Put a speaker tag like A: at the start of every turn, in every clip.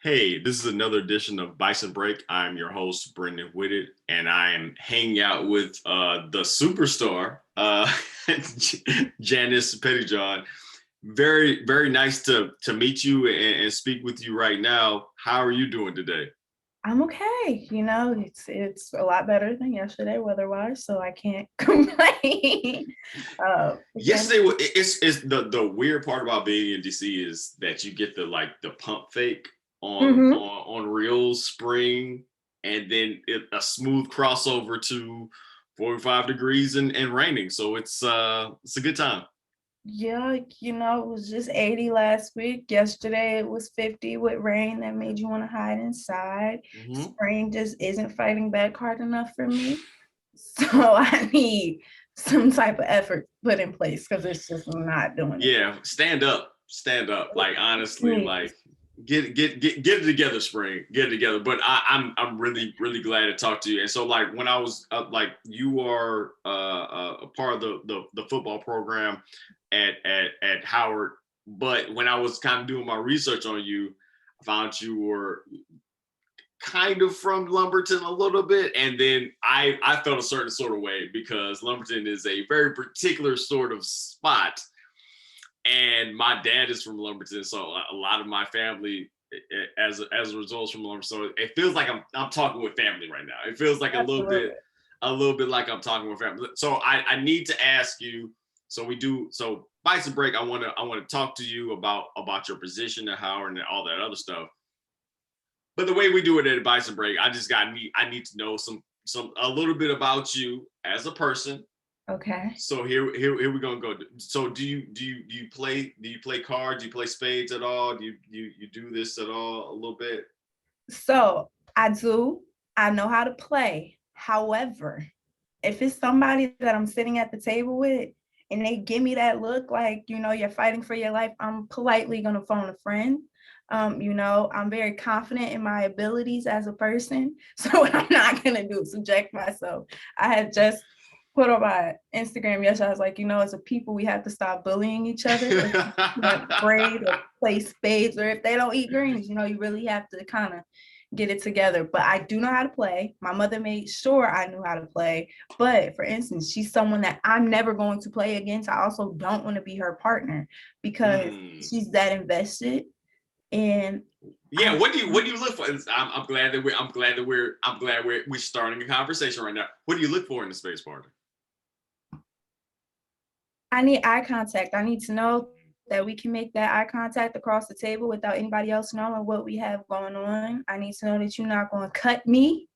A: Hey, this is another edition of Bison Break. I'm your host, Brendan Whitted, and I am hanging out with the superstar, Janice Pettyjohn. Very, very nice to meet you and speak with you right now. How are you doing today?
B: I'm okay. It's a lot better than yesterday weather-wise, so I can't complain.
A: Yesterday, it's the weird part about being in DC is that you get the pump fake on real spring, and then a smooth crossover to 45 degrees and raining. So it's a good time.
B: Yeah, it was just 80 last week. Yesterday it was 50 with rain that made you want to hide inside.
A: Mm-hmm.
B: Spring just isn't fighting back hard enough for me. So I need some type of effort put in place because it's just not doing it.
A: Yeah, stand up. Like honestly, like get it together, spring. Get it together. But I'm really glad to talk to you. And so like when I was like you are a part of the football program at Howard. But when I was kind of doing my research on you, I found you were kind of from Lumberton a little bit, and then I felt a certain sort of way because Lumberton is a very particular sort of spot, and my dad is from Lumberton, so a lot of my family as a result is from Lumberton. So it feels like I'm talking with family right now. It feels like a little bit like I'm talking with family. So I need to ask you. So Bison Break. I want to talk to you about your position at Howard and all that other stuff. But the way we do it at Bison Break, I need to know a little bit about you as a person.
B: Okay.
A: So here we're gonna go. So do you play cards? Do you play spades at all? Do you do this at all a little bit?
B: So I do. I know how to play. However, if it's somebody that I'm sitting at the table with and they give me that look like, you're fighting for your life, I'm politely going to phone a friend. I'm very confident in my abilities as a person. So what I'm not going to do is subject myself. I had just put on my Instagram yesterday, I was like, as a people, we have to stop bullying each other. Not afraid to play spades, or if they don't eat greens, you really have to kind of get it together. But I do know how to play. My mother made sure I knew how to play. But for instance, she's someone that I'm never going to play against. I also don't want to be her partner because she's that invested. And
A: yeah, what do you look for? I'm glad that we're starting a conversation right now. What do you look for in the space partner?
B: I need eye contact. I need to know that we can make that eye contact across the table without anybody else knowing what we have going on. I need to know that you're not going to cut me.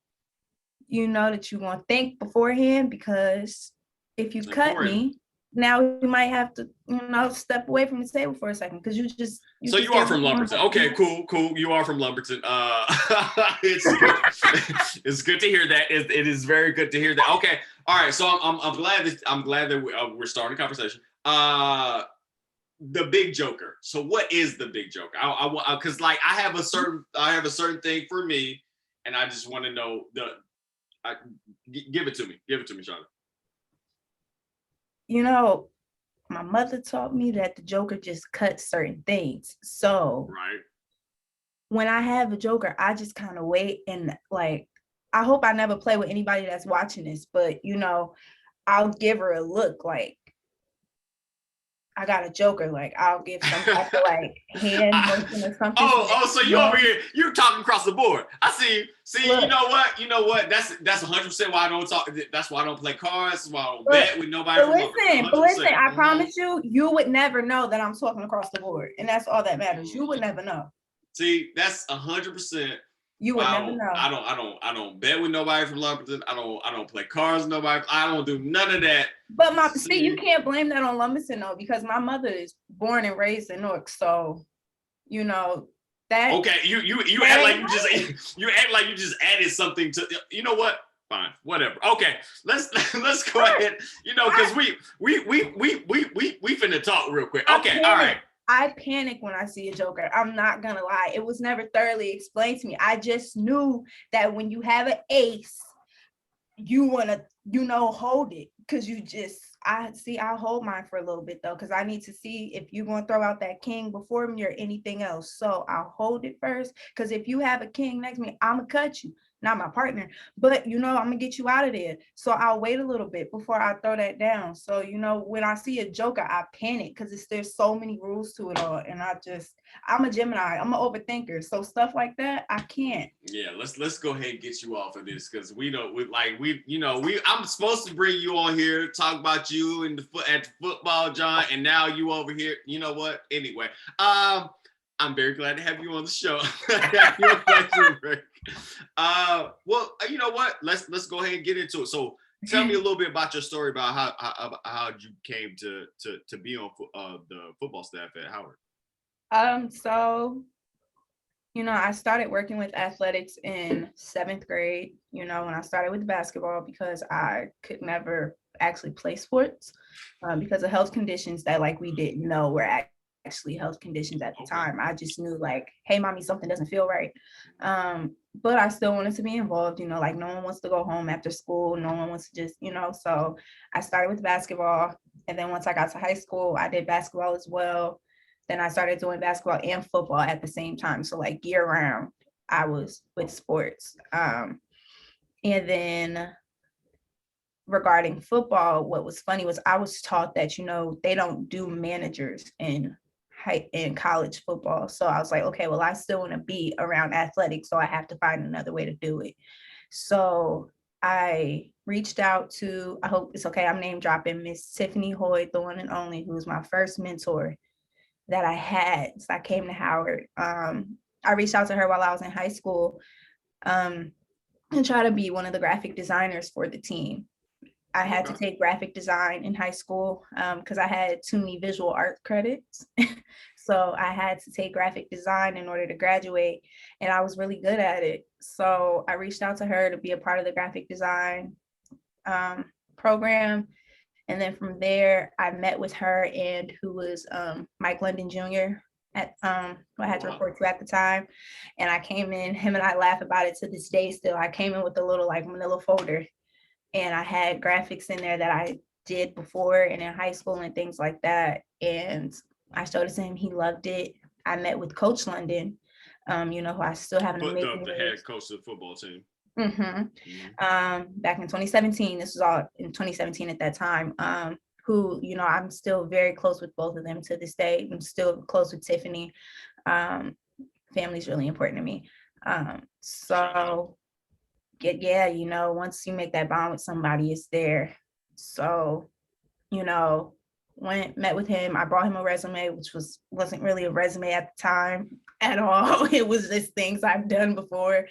B: You know that you're going to think beforehand, because if you cut me, now you might have to, step away from the table for a second because
A: So you are from Lumberton. Okay, cool. You are from Lumberton. It's good to hear that. It is very good to hear that. Okay, all right. So I'm glad that we're starting a conversation. The big joker. So what is the big joker? I because like I have a certain thing for me, and I just want to know give it to me. Give it to me, Shonda.
B: My mother taught me that the joker just cuts certain things. So
A: right.
B: When I have a joker, I just kind of wait and like, I hope I never play with anybody that's watching this, but I'll give her a look like I got a joker. Like I'll give some type of like hand motion or something.
A: So you over here, you're talking across the board. I see. Look, you know what? That's 100% why I don't talk. That's why I don't play cards. That's why I don't bet with nobody.
B: But listen, I promise you would never know that I'm talking across the board, and that's all that matters. You would never know.
A: See, that's 100%.
B: You would never know.
A: I don't bet with nobody from Lumberton. I don't play cards with nobody. I don't do none of that.
B: But you can't blame that on Lumberton though, because my mother is born and raised in Newark, so that.
A: Okay, you act like you act like you just added something to. You know what? Fine, whatever. Okay, let's go ahead. Because we finna talk real quick. Okay, all right.
B: I panic when I see a joker. I'm not gonna lie. It was never thoroughly explained to me. I just knew that when you have an ace, you wanna, hold it because I'll hold mine for a little bit though, because I need to see if you're going to throw out that king before me or anything else. So I'll hold it first, because if you have a king next to me, I'm gonna cut you, not my partner, but I'm gonna get you out of there. So I'll wait a little bit before I throw that down. So when I see a joker, I panic because there's so many rules to it all, and I'm a Gemini, I'm an overthinker, so stuff like that I can't.
A: Yeah, let's go ahead and get you off of this, because I'm supposed to bring you on here, talk about you and at the football, John, and now you over here. You know what? Anyway, I'm very glad to have you on the show. Well, you know what? Let's go ahead and get into it. So, tell me a little bit about your story about how you came to be on the football staff at Howard.
B: So I started working with athletics in 7th grade, when I started with basketball, because I could never actually play sports because of health conditions that we didn't know were actually health conditions at the time. I just knew hey, mommy, something doesn't feel right. But I still wanted to be involved, no one wants to go home after school. No one wants to just, so I started with basketball. And then once I got to high school, I did basketball as well. Then I started doing basketball and football at the same time. So year round, I was with sports. And then regarding football, what was funny was I was taught that, they don't do managers in college football. So I was like, okay, well, I still want to be around athletics, so I have to find another way to do it. So I reached out to, I hope it's okay, I'm name dropping, Miss Tiffany Hoyd, the one and only, who was my first mentor that I had. So I came to Howard. I reached out to her while I was in high school and try to be one of the graphic designers for the team. I had to take graphic design in high school because I had too many visual art credits. So I had to take graphic design in order to graduate, and I was really good at it. So I reached out to her to be a part of the graphic design program. And then from there, I met with her and who was Mike London Jr. I had to report to at the time. And I came in, him and I laugh about it to this day still. I came in with a little manila folder, and I had graphics in there that I did before and in high school and things like that. And I showed it to him. He loved it. I met with Coach London, who I still have an amazing
A: the head coach of the football team.
B: Back in 2017, this was all in 2017 at that time, who, I'm still very close with both of them to this day. I'm still close with Tiffany. Family's really important to me. So yeah, once you make that bond with somebody, it's there. So, met with him. I brought him a resume, which wasn't really a resume at the time at all. It was just things I've done before.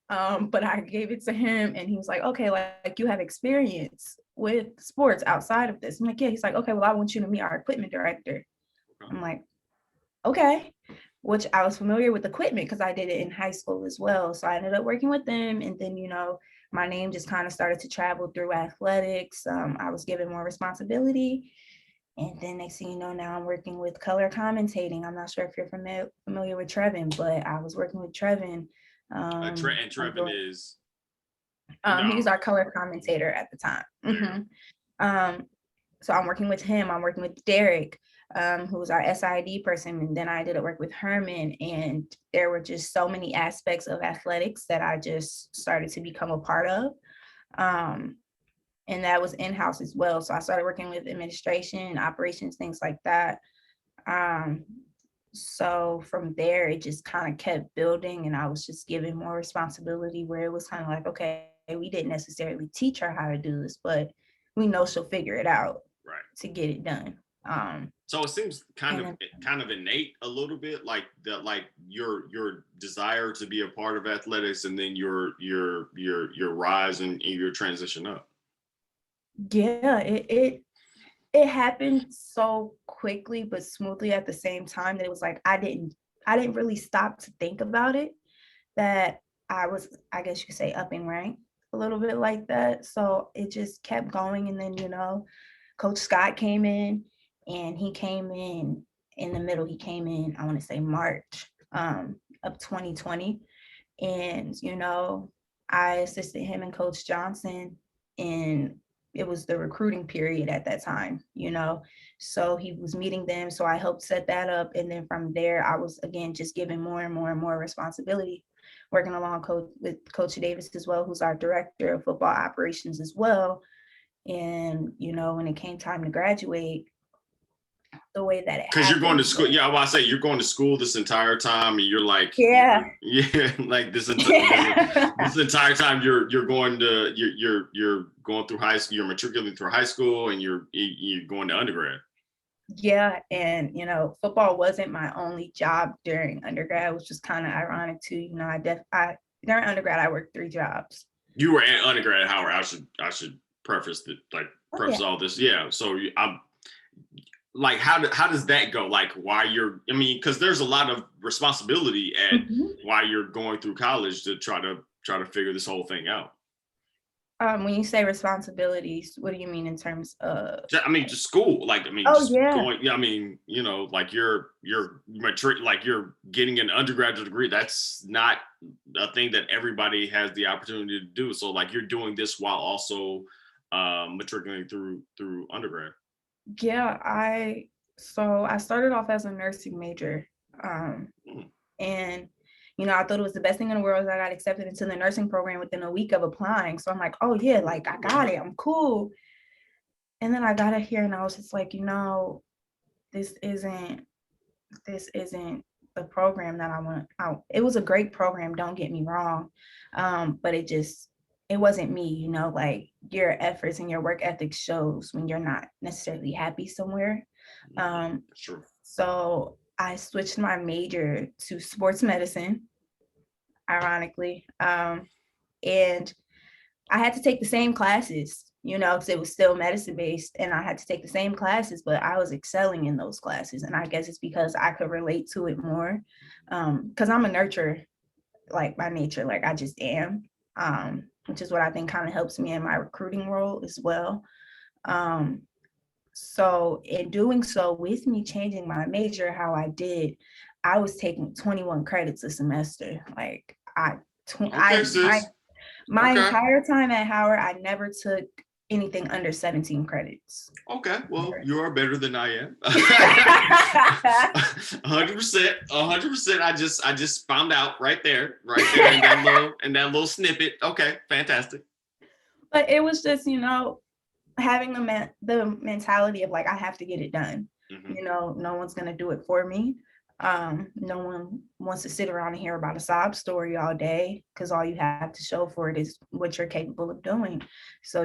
B: But I gave it to him, and he was like, okay, you have experience with sports outside of this. I'm like, yeah. He's like, okay, well, I want you to meet our equipment director. I'm like, okay. Which I was familiar with equipment because I did it in high school as well. So I ended up working with them. And then, my name just kind of started to travel through athletics. I was given more responsibility. And then next thing you know, now I'm working with color commentating. I'm not sure if you're familiar with Trevin, but I was working with Trevin.
A: And Trevin is?
B: He's our color commentator at the time. So I'm working with him. I'm working with Derek, who's our SID person. And then I did a work with Herman. And there were just so many aspects of athletics that I just started to become a part of. And that was in-house as well. So I started working with administration, operations, things like that. So from there, it just kind of kept building, and I was just given more responsibility where it was kind of like, okay, we didn't necessarily teach her how to do this, but we know she'll figure it out to get it done.
A: So it seems kind of innate a little bit, like your desire to be a part of athletics, and then your rise and your transition up.
B: Yeah, it happened so quickly but smoothly at the same time that it was like I didn't really stop to think about it, that I was, I guess you could say, up in rank a little bit like that. So it just kept going. And then Coach Scott came in, and he came in the middle. He came in, I want to say March of 2020. And I assisted him and Coach Johnson in it was the recruiting period at that time, so he was meeting them. So I helped set that up. And then from there, I was, again, just given more and more and more responsibility, working along with Coach Davis as well, who's our director of football operations as well. And, when it came time to graduate, the way that it
A: Because you're going to
B: happened.
A: school. Yeah, I say you're going to school this entire time, and you're like,
B: Yeah.
A: like this entire time you're going to you're going through high school, you're matriculating through high school, and you're going to undergrad.
B: Yeah, and football wasn't my only job during undergrad, which was kind of ironic too. During undergrad I worked 3 jobs.
A: You were at undergrad at Howard. I should preface that, all this. Yeah, so I'm. Like, how does that go? Like, why because there's a lot of responsibility at why you're going through college to try to figure this whole thing out.
B: When you say responsibilities, what do you mean in terms of?
A: Just school. Like, going. Like you're matric, like you're getting an undergraduate degree. That's not a thing that everybody has the opportunity to do. So, like, you're doing this while also matriculating through undergrad.
B: Yeah, I started off as a nursing major, and I thought it was the best thing in the world. I got accepted into the nursing program within a week of applying. So I'm like, oh yeah, like I got it, I'm cool. And then I got it here, and I was just like, this isn't the program that I want. It was a great program, don't get me wrong, but it wasn't me, like your efforts and your work ethic shows when you're not necessarily happy somewhere.
A: Sure.
B: So I switched my major to sports medicine, ironically. And I had to take the same classes, because it was still medicine based, and I had to take the same classes, but I was excelling in those classes. And I guess it's because I could relate to it more, because I'm a nurturer, like by nature, like I just am. Which is what I think kind of helps me in my recruiting role as well. So in doing so, with me changing my major, how I did, I was taking 21 credits a semester. Like my entire time at Howard, I never took anything under 17 credits.
A: Okay, well, you are better than I am. 100%. I just found out right there in that little snippet. Okay, fantastic.
B: But it was just, having the mentality of like, I have to get it done. No one's gonna do it for me. No one wants to sit around and hear about a sob story all day, because all you have to show for it is what you're capable of doing. So,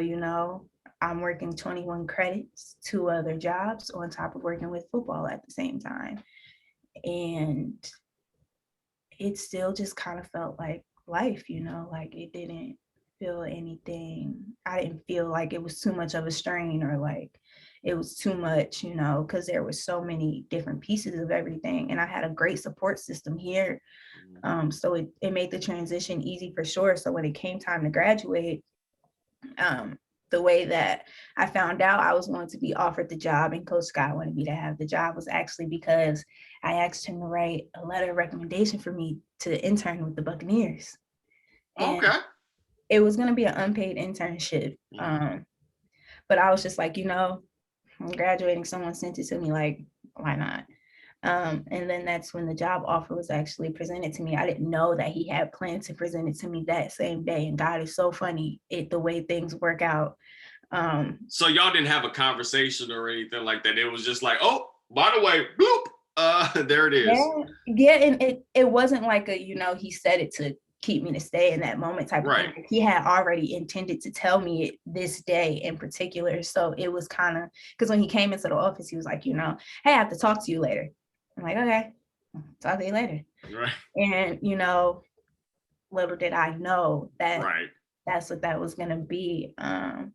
B: I'm working 21 credits, 2 other jobs on top of working with football at the same time. And it still just kind of felt like life, like it didn't feel anything. I didn't feel like it was too much of a strain, or like it was too much, because there were so many different pieces of everything. And I had a great support system here. So it made the transition easy for sure. So when it came time to graduate, the way that I found out I was going to be offered the job and Coach Scott wanted me to have the job was actually because I asked him to write a letter of recommendation for me to intern with the Buccaneers. And
A: okay.
B: It was going to be an unpaid internship. But I was just like, I'm graduating, someone sent it to me, like, why not? And then that's when the job offer was actually presented to me. I didn't know that he had planned to present it to me that same day. And God is so funny, the way things work out.
A: So y'all didn't have a conversation or anything like that. It was just like, oh, by the way, bloop, there it is.
B: Yeah, and it wasn't like he said it to keep me to stay in that moment type of thing. He had already intended to tell me it this day in particular. So it was kind of, because when he came into the office, he was like, hey, I have to talk to you later. I'm like, okay, talk to you later.
A: Right.
B: And, little did I know that that's what that was going to be. And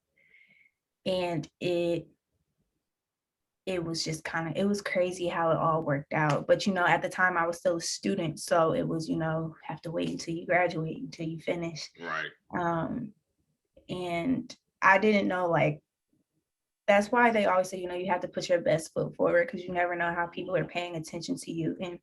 B: it was just it was crazy how it all worked out. But, at the time I was still a student. So it was, have to wait until you graduate, until you finish.
A: Right.
B: And I didn't know, like, that's why they always say, you have to put your best foot forward, because you never know how people are paying attention to you. And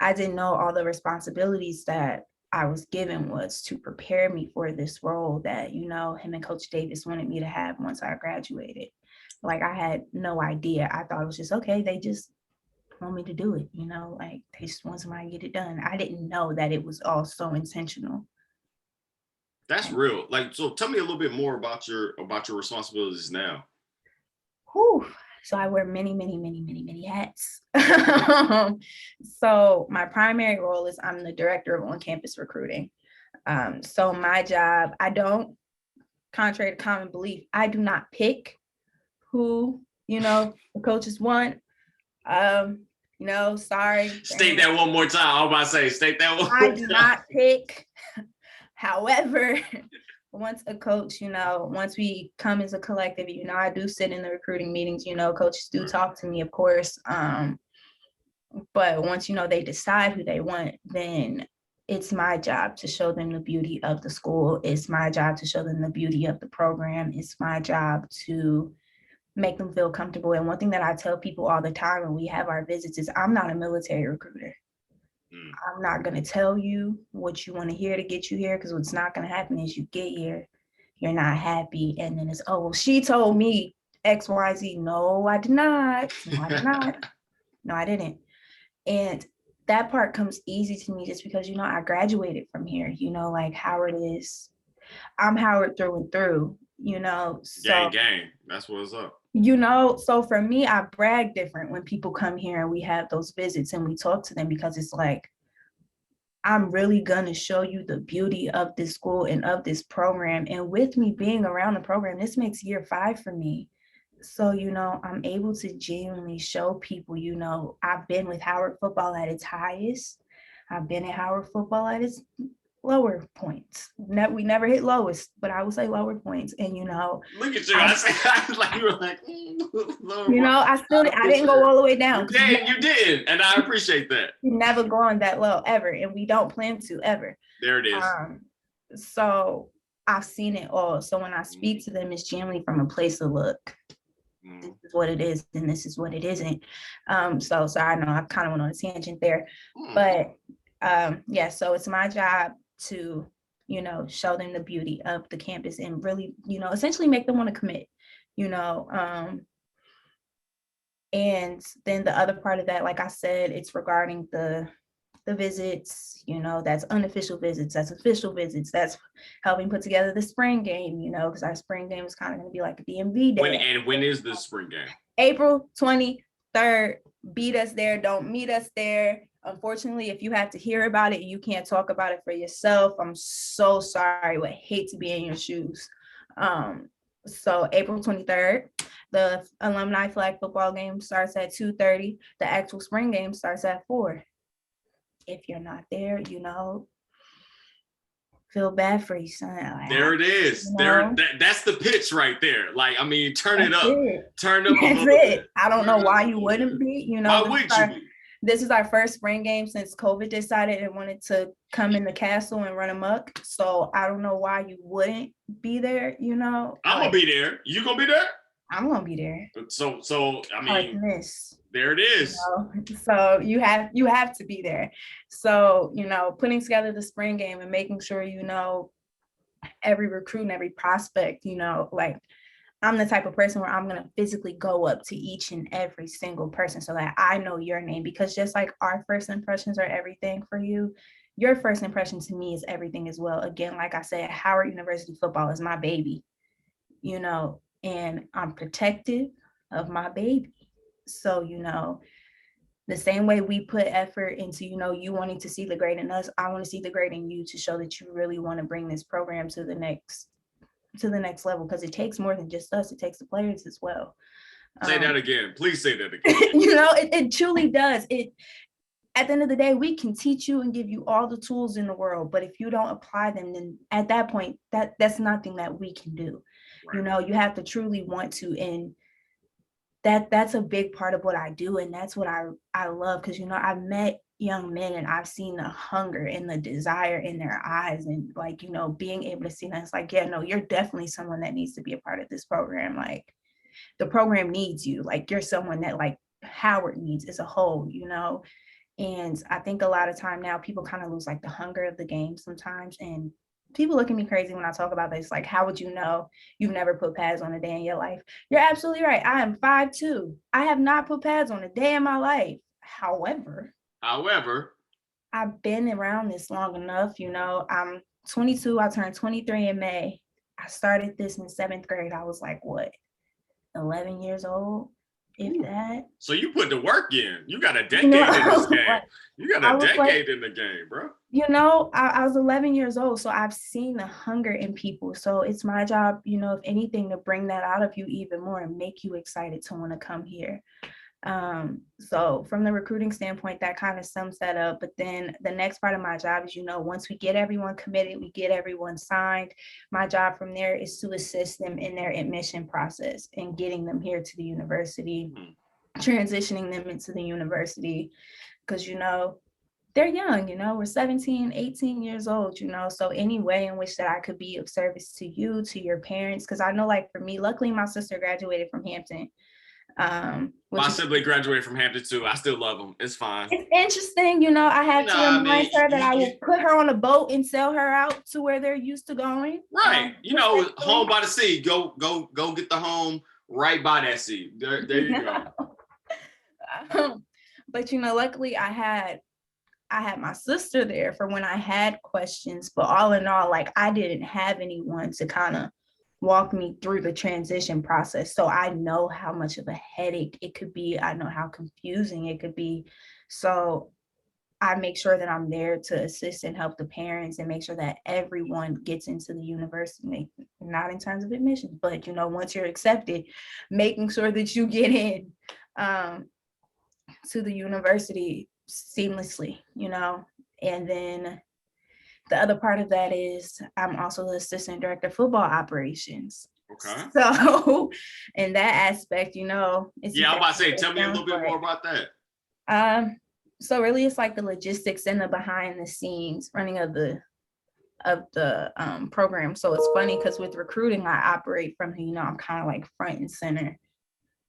B: I didn't know all the responsibilities that I was given was to prepare me for this role that, you know, him and Coach Davis wanted me to have once I graduated. Like, I had no idea. I thought it was just, okay, they just want me to do it, you know, like they just want somebody to get it done. I didn't know that it was all so intentional.
A: That's real. Like, so tell me a little bit more about your responsibilities now.
B: Whew. So I wear many, many, many, many, many hats. So my primary role is I'm the director of on-campus recruiting. So my job, I don't, contrary to common belief, I do not pick who, you know, the coaches want. You know, sorry.
A: State that one more time. I was about to say, state that one more
B: I
A: time.
B: do not pick. However, once a coach, you know, once we come as a collective, you know, I do sit in the recruiting meetings, you know, coaches do talk to me, of course. But once, you know, they decide who they want, then it's my job to show them the beauty of the school. It's my job to show them the beauty of the program. It's my job to make them feel comfortable. And one thing that I tell people all the time when we have our visits is I'm not a military recruiter. I'm not going to tell you what you want to hear to get you here, because what's not going to happen is you get here, you're not happy, and then it's, oh, well, she told me X, Y, Z. No, I did not. No, I did not. No, I didn't. And that part comes easy to me just because, you know, I graduated from here, you know, like Howard is, I'm Howard through and through, you know. So,
A: gang. That's what's up.
B: you know, so for me, I brag different when people come here and we have those visits and we talk to them, because it's like, I'm really going to show you the beauty of this school and of this program. And with me being around the program, this makes year 5 for me. So, you know, I'm able to genuinely show people, you know, I've been with Howard football at its highest. I've been at Howard football at its lower points. We never hit lowest, but I would say lower points. And, you know,
A: look at you. I like, you were like,
B: you know, I didn't go all the way down.
A: You did. And I appreciate that.
B: Never gone that low ever. And we don't plan to ever.
A: There it is.
B: So I've seen it all. So when I speak to them, it's generally from a place of look. This is what it is, and this is what it isn't. So I know I kind of went on a tangent there, but yeah, so it's my job to, you know, show them the beauty of the campus and really, you know, essentially make them want to commit, you know. And then the other part of that, like I said, it's regarding the visits, you know, that's unofficial visits, that's official visits, that's helping put together the spring game, you know, because our spring game is kind of going to be like a DMV day.
A: When is the spring game?
B: April 23rd. Beat us there, don't meet us there. Unfortunately, if you have to hear about it, you can't talk about it for yourself. I'm so sorry. I would hate to be in your shoes. So April 23rd, the alumni flag football game starts at 2:30. The actual spring game starts at 4. If you're not there, you know, feel bad for you, son. Like,
A: there it is. You know? That's the pitch right there. Like, I mean, turn it up. Turn up.
B: That's it. I don't know why you wouldn't be. You know,
A: why would you be?
B: This is our first spring game since COVID decided it wanted to come in the castle and run amok. So I don't know why you wouldn't be there. You know,
A: I'm gonna be there. You gonna be there?
B: I'm gonna be there.
A: So I mean, there it is.
B: You know? So you have to be there. So, you know, putting together the spring game and making sure, you know, every recruit and every prospect, you know, like I'm the type of person where I'm gonna physically go up to each and every single person so that I know your name, because just like our first impressions are everything for you, your first impression to me is everything as well. Again, like I said, Howard University football is my baby, you know, and I'm protective of my baby. So, you know, the same way we put effort into, you know, you wanting to see the great in us, I want to see the great in you to show that you really want to bring this program to the next level, because it takes more than just us. It takes the players as well.
A: Say that again. Please say that again.
B: You know, it truly does. At the end of the day, we can teach you and give you all the tools in the world, but if you don't apply them, then at that point, that's nothing that we can do. Right. You know, you have to truly want to, and that's a big part of what I do, and that's what I love, because, you know, I've met young men and I've seen the hunger and the desire in their eyes, and like, you know, being able to see that, it's like, yeah, no, you're definitely someone that needs to be a part of this program. Like, the program needs you. Like, you're someone that like Howard needs as a whole, you know. And I think a lot of time now people kind of lose like the hunger of the game sometimes. And people look at me crazy when I talk about this. Like, how would you know you've never put pads on a day in your life? You're absolutely right. I am 5'2". I have not put pads on a day in my life. However, I've been around this long enough. I'm 22. I turned 23 in May. I started this in 7th grade. I was like, what, 11 years old? If that.
A: So you put the work in. You got a decade in this game. You got a decade in the game, bro.
B: I was 11 years old, so I've seen the hunger in people. So it's my job, if anything, to bring that out of you even more and make you excited to want to come here. So from the recruiting standpoint, that kind of sums that up. But then the next part of my job is, once we get everyone committed, we get everyone signed, my job from there is to assist them in their admission process and getting them here to the university, transitioning them into the university, because, they're young, we're 17, 18 years old, so any way in which that I could be of service to you, to your parents, because I know, like, for me, luckily my sister graduated from Hampton.
A: My sibling graduated from Hampton too. I still love them. It's fine.
B: It's interesting, I had to remind her that I will put her on a boat and sail her out to where they're used to going.
A: Right. Home by the sea. Go get the home right by that sea. There you
B: go. But luckily I had my sister there for when I had questions, but all in all, like, I didn't have anyone to kind of walk me through the transition process. So I know how much of a headache it could be. I know how confusing it could be. So I make sure that I'm there to assist and help the parents and make sure that everyone gets into the university, not in terms of admissions, but, once you're accepted, making sure that you get in to the university seamlessly, and then the other part of that is I'm also the assistant director of football operations.
A: Okay.
B: So in that aspect, it's
A: I'm about to say, tell me a little bit more about
B: that. So really it's like the logistics and the behind the scenes running of the program. So it's funny because with recruiting, I operate from, I'm kind of like front and center.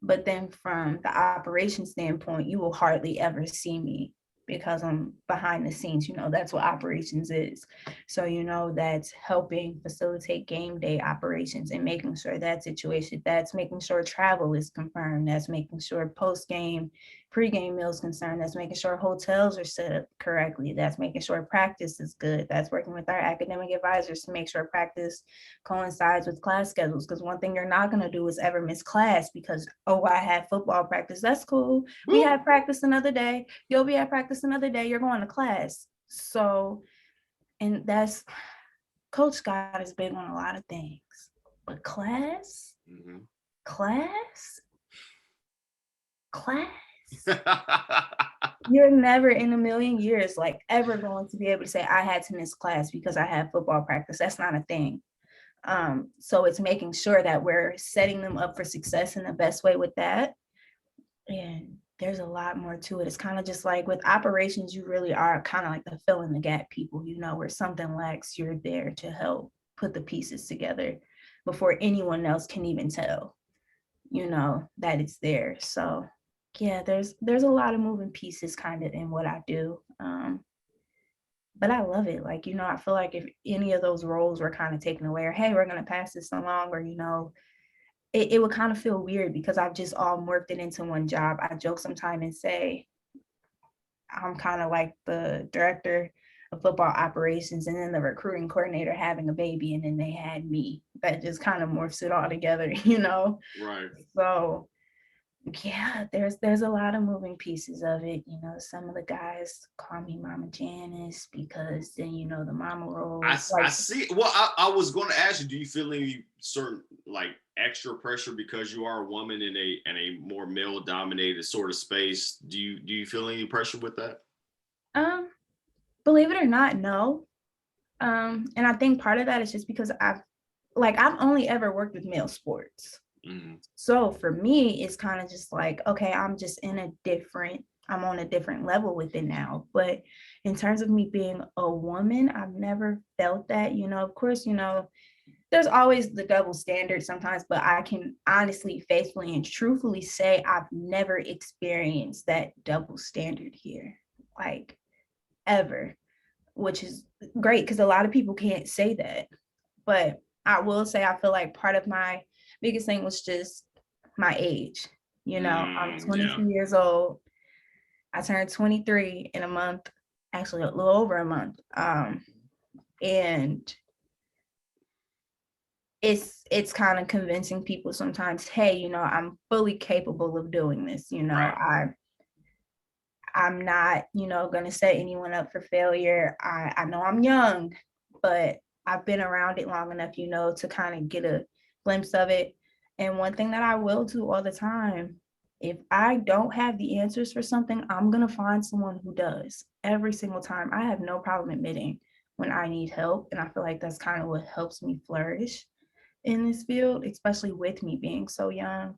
B: But then from the operation standpoint, you will hardly ever see me because I'm behind the scenes. That's what operations is. So, that's helping facilitate game day operations and making sure that situation, that's making sure travel is confirmed, that's making sure post-game, pre-game meals concerned, that's making sure hotels are set up correctly, that's making sure practice is good, that's working with our academic advisors to make sure practice coincides with class schedules. Because one thing you're not going to do is ever miss class because, I had football practice. That's cool. We have practice another day. You'll be at practice another day. You're going to class. So, and that's, Coach Scott is big on a lot of things, but class, you're never in a million years like ever going to be able to say I had to miss class because I had football practice. That's not a thing. So it's making sure that we're setting them up for success in the best way with that. And there's a lot more to it. It's kind of just like with operations, you really are kind of like the fill in the gap people, where something lacks, you're there to help put the pieces together before anyone else can even tell, that it's there. So yeah, there's a lot of moving pieces kind of in what I do. But I love it. Like, I feel like if any of those roles were kind of taken away, or, hey, we're going to pass this along, or, it would kind of feel weird because I've just all morphed it into one job. I joke sometimes and say I'm kind of like the director of football operations and then the recruiting coordinator having a baby, and then they had me. That just kind of morphs it all together,
A: Right.
B: So yeah, there's a lot of moving pieces of it. Some of the guys call me Mama Janice because then the mama role.
A: I see. Well, I was going to ask you, do you feel any certain like extra pressure because you are a woman in a more male dominated sort of space? Do you feel any pressure with that?
B: Believe it or not, no. And I think part of that is just because I've only ever worked with male sports. So for me, it's kind of just like, okay, I'm on a different level with it now. But in terms of me being a woman, I've never felt that, of course, there's always the double standard sometimes, but I can honestly, faithfully, and truthfully say I've never experienced that double standard here. like ever, which is great because a lot of people can't say that. But I will say I feel like part of my biggest thing was just my age. You know, I'm 22 years old. I turned 23 in a month, actually a little over a month. And it's kind of convincing people sometimes, hey, you know, I'm fully capable of doing this. You know,
A: Right.
B: I'm not, you know, going to set anyone up for failure. I know I'm young, but I've been around it long enough, you know, to kind of get a glimpse of it. And one thing that I will do all the time, if I don't have the answers for something, I'm going to find someone who does every single time. I have no problem admitting when I need help. And I feel like that's kind of what helps me flourish in this field, especially with me being so young.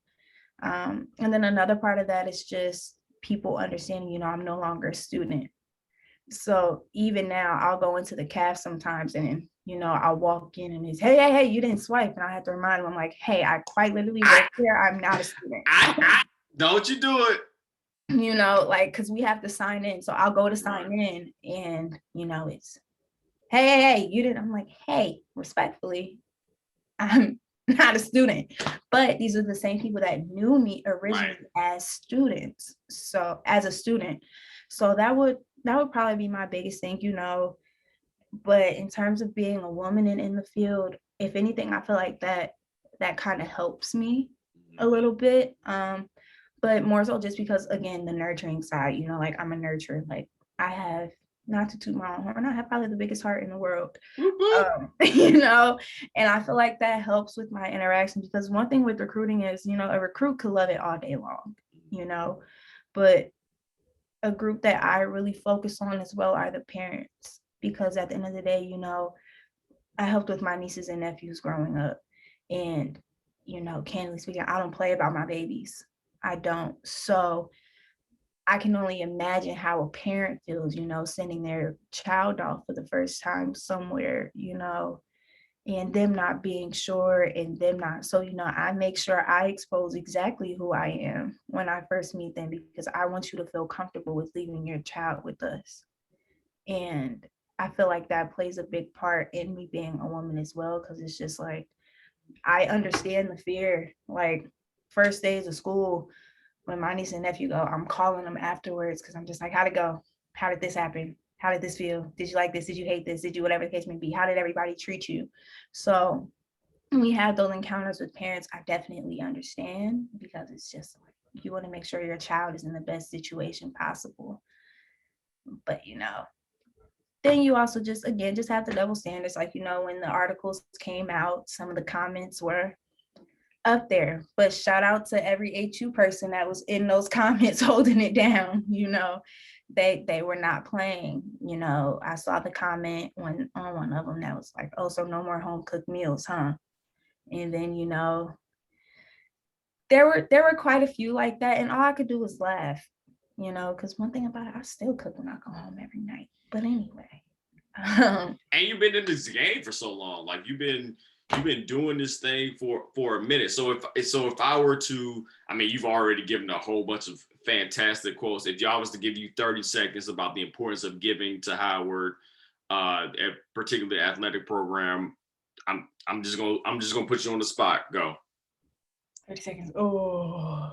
B: And then another part of that is just people understanding, you know, I'm no longer a student. So even now I'll go into the calf sometimes and, you know, I'll walk in and it's, hey, you didn't swipe. And I have to remind them, I'm like, hey, I quite literally work here. I'm not a student.
A: Don't you do it.
B: You know, like, cause we have to sign in. So I'll go to sign in and, you know, it's, hey, you didn't. I'm like, hey, respectfully, I'm not a student, but these are the same people that knew me originally as students. So as a student, so that would probably be my biggest thing, you know. But in terms of being a woman and in the field, if anything, I feel like that kind of helps me a little bit. But more so just because again, the nurturing side, you know, like I'm a nurturer. Like I have, not to toot my own horn, I have probably the biggest heart in the world. You know, and I feel like that helps with my interaction because one thing with recruiting is, you know, a recruit could love it all day long, you know, but a group that I really focus on as well are the parents because at the end of the day, you know, I helped with my nieces and nephews growing up. And, you know, candidly speaking, I don't play about my babies. I don't. So I can only imagine how a parent feels, you know, sending their child off for the first time somewhere, you know, and them not being sure and them not. So, you know, I make sure I expose exactly who I am when I first meet them because I want you to feel comfortable with leaving your child with us. And I feel like that plays a big part in me being a woman as well, because it's just like, I understand the fear. Like, first days of school, when my niece and nephew go, I'm calling them afterwards because I'm just like, how'd it go? How did this happen? How did this feel? Did you like this? Did you hate this? Did you, whatever the case may be? How did everybody treat you? So when we have those encounters with parents, I definitely understand because it's just like you want to make sure your child is in the best situation possible. But you know, then you also just again just have the double standards. Like, you know, when the articles came out, some of the comments were up there, but shout out to every HU person that was in those comments holding it down. You know, they were not playing. You know, I saw the comment when on one of them that was like, oh, so no more home cooked meals, huh? And then, you know, there were quite a few like that, and all I could do was laugh, you know, because one thing about it, I still cook when I go home every night. But anyway.
A: And you've been in this game for so long. Like you've been doing this thing for a minute. So if I were to, I mean, you've already given a whole bunch of fantastic quotes. If y'all was to give you 30 seconds about the importance of giving to Howard, particularly athletic program, I'm just gonna put you on the spot. Go.
B: 30 seconds. Oh,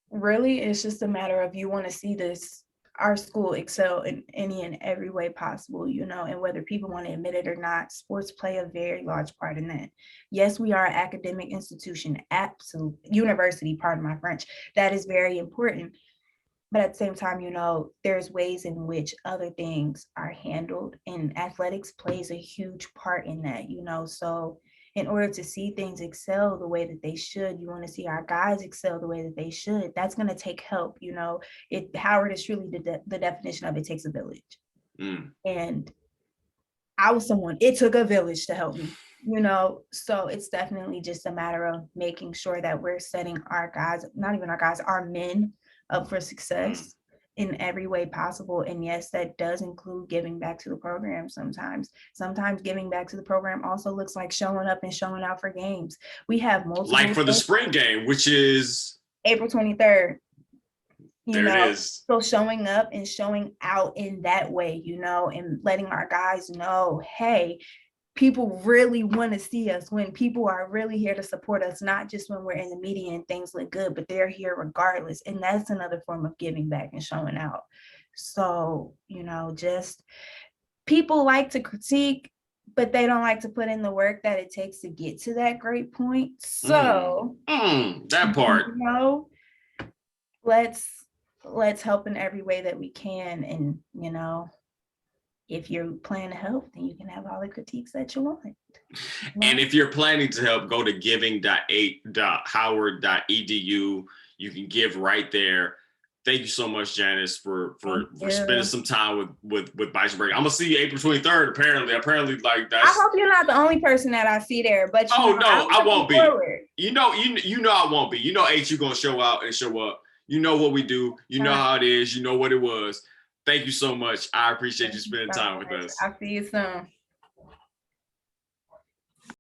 B: really? It's just a matter of you want to see this our school excel in any and every way possible, you know, and whether people want to admit it or not, sports play a very large part in that. Yes, we are an academic institution, absolute university, pardon my French, that is very important. But at the same time, you know, there's ways in which other things are handled, and athletics plays a huge part in that, you know. So in order to see things excel the way that they should, you want to see our guys excel the way that they should. That's going to take help, you know. Howard is truly the definition of it takes a village. And I was someone, it took a village to help me, you know. So it's definitely just a matter of making sure that we're setting our guys, not even our guys, our men up for success in every way possible. And yes, that does include giving back to the program sometimes. Sometimes giving back to the program also looks like showing up and showing out for games. We have multiple.
A: Like for the spring game, which is
B: April 23rd. you
A: There it
B: know.
A: is.
B: So showing up and showing out in that way, you know, and letting our guys know, hey, people really want to see us, when people are really here to support us, not just when we're in the media and things look good, but they're here regardless. And that's another form of giving back and showing out. So, you know, just people like to critique, but they don't like to put in the work that it takes to get to that great point. So,
A: that part.
B: you know, let's help in every way that we can. And, you know, if you're planning to help, then you can have all the critiques that you want.
A: And if you're planning to help, go to giving.howard.edu. You can give right there. Thank you so much, Janice, for spending some time with Bison Break. I'm gonna see you April 23rd. Apparently, like that's.
B: I hope you're not the only person that I see there. But
A: no, I won't be. You know I won't be. You know, H, you gonna show out and show up. You know what we do. You know how it is. You know what it was. Thank you so much. I appreciate you spending time with us.
B: I'll see you soon.